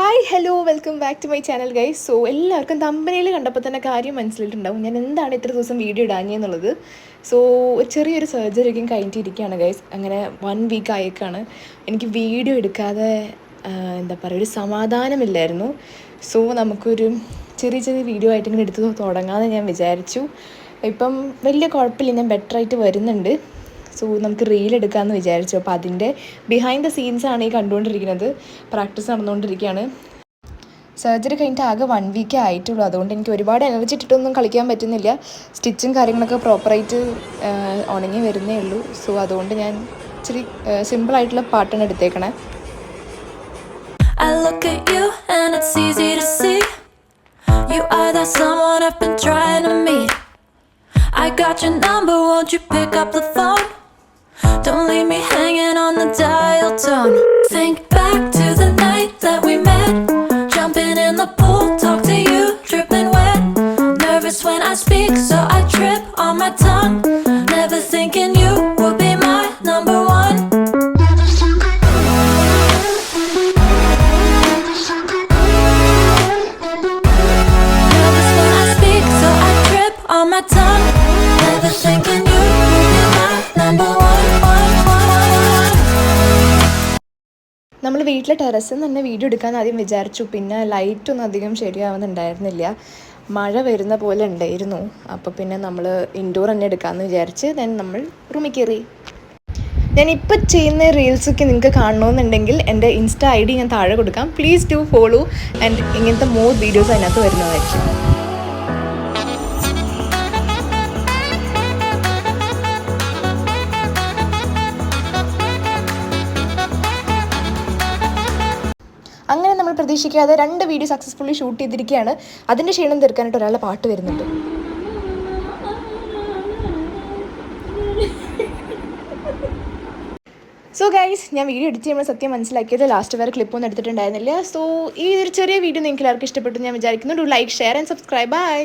Hi hello welcome back to my channel guys. So എല്ലാവർക്കും തമ്പനയിൽ കണ്ടപ്പോൾ തന്നെ കാര്യം മനസ്സിലായിട്ടുണ്ടാവും ഞാൻ എന്താണ് ഇത്ര ദിവസം വീഡിയോ ഇടാഞ്ഞെന്നുള്ളത്. സോ ചെറിയൊരു സർജറിയൊക്കെ കഴിഞ്ഞിട്ടിരിക്കുകയാണ് ഗൈസ്. അങ്ങനെ 1 വീക്ക് ആയേക്കാണ്. എനിക്ക് വീഡിയോ എടുക്കാതെ എന്താ പറയുക, ഒരു സമാധാനമില്ലായിരുന്നു. സോ നമുക്കൊരു ചെറിയ ചെറിയ വീഡിയോ ആയിട്ട് ഇങ്ങനെ എടുത്ത് തുടങ്ങാമെന്ന് ഞാൻ വിചാരിച്ചു. ഇപ്പം വലിയ കുഴപ്പമില്ല, ഞാൻ ബെറ്ററായിട്ട് വരുന്നുണ്ട്. സോ നമുക്ക് റീൽ എടുക്കാമെന്ന് വിചാരിച്ചു. അപ്പോൾ അതിൻ്റെ ബിഹൈൻഡ് ദ സീൻസാണ് ഈ കണ്ടുകൊണ്ടിരിക്കുന്നത്. പ്രാക്ടീസ് നടന്നുകൊണ്ടിരിക്കുകയാണ്. സർജറി കഴിഞ്ഞിട്ട് ആകെ 1 വീക്കേ ആയിട്ടുള്ളൂ. അതുകൊണ്ട് എനിക്ക് ഒരുപാട് എനർജി ഇട്ടിട്ടൊന്നും കളിക്കാൻ പറ്റുന്നില്ല. സ്റ്റിച്ചും കാര്യങ്ങളൊക്കെ പ്രോപ്പറായിട്ട് ഉണങ്ങി വരുന്നേ ഉള്ളൂ. സോ അതുകൊണ്ട് ഞാൻ ഇച്ചിരി സിമ്പിളായിട്ടുള്ള പാട്ടാണ് എടുത്തേക്കണേ. I look at you and it's easy to see you are that someone I've been trying to meet. I got your number, won't you pick up the phone? Don't leave me hanging on the dial tone. Think back to the night that we met, jumping in the pool, talk to you, dripping wet. Nervous when I speak, so I trip on my tongue. Never thinking you would be my number one. Nervous when I speak, so I trip on my tongue. Never thinking you would be my number one. നമ്മൾ വീട്ടിലെ ടെറസിൽ നിന്ന് തന്നെ video എടുക്കാൻ ആദ്യം വിചാരിച്ചു. പിന്നെ ലൈറ്റൊന്നും അധികം ശരിയാവുന്നുണ്ടായിരുന്നില്ല, മഴ വരുന്ന പോലെ ഉണ്ടായിരുന്നു. അപ്പോൾ പിന്നെ നമ്മൾ ഇൻഡോർ തന്നെ എടുക്കാമെന്ന് വിചാരിച്ച് നമ്മൾ റൂമിൽ കയറി. ഞാനിപ്പോൾ ചെയ്യുന്ന റീൽസൊക്കെ നിങ്ങൾക്ക് കാണണമെന്നുണ്ടെങ്കിൽ എൻ്റെ ഇൻസ്റ്റാ ID ഞാൻ താഴെ കൊടുക്കാം. പ്ലീസ് ഡു ഫോളോ ആൻഡ് ഇങ്ങനത്തെ മോർ വീഡിയോസ് അതിനകത്ത് വരുന്നതായിരിക്കും. അങ്ങനെ നമ്മൾ പ്രതീക്ഷിക്കാതെ 2 വീഡിയോ സക്സസ്ഫുള്ളി ഷൂട്ട് ചെയ്തിരിക്കുകയാണ്. അതിൻ്റെ ക്ഷീണം തീർക്കാനായിട്ട് ഒരാളുടെ പാട്ട് വരുന്നുണ്ട്. സോ ഗൈസ്, ഞാൻ വീഡിയോ എഡിറ്റ് ചെയ്യുമ്പോൾ സത്യം മനസ്സിലാക്കിയത് ലാസ്റ്റ് വരെ ക്ലിപ്പൊന്നും എടുത്തിട്ടുണ്ടായിരുന്നില്ല. സോ ഈ ഒരു ചെറിയ വീഡിയോ നിങ്ങൾക്ക് എല്ലാവർക്കും ഇഷ്ടപ്പെട്ടു ഞാൻ വിചാരിക്കുന്നു. Do like, share and subscribe. By.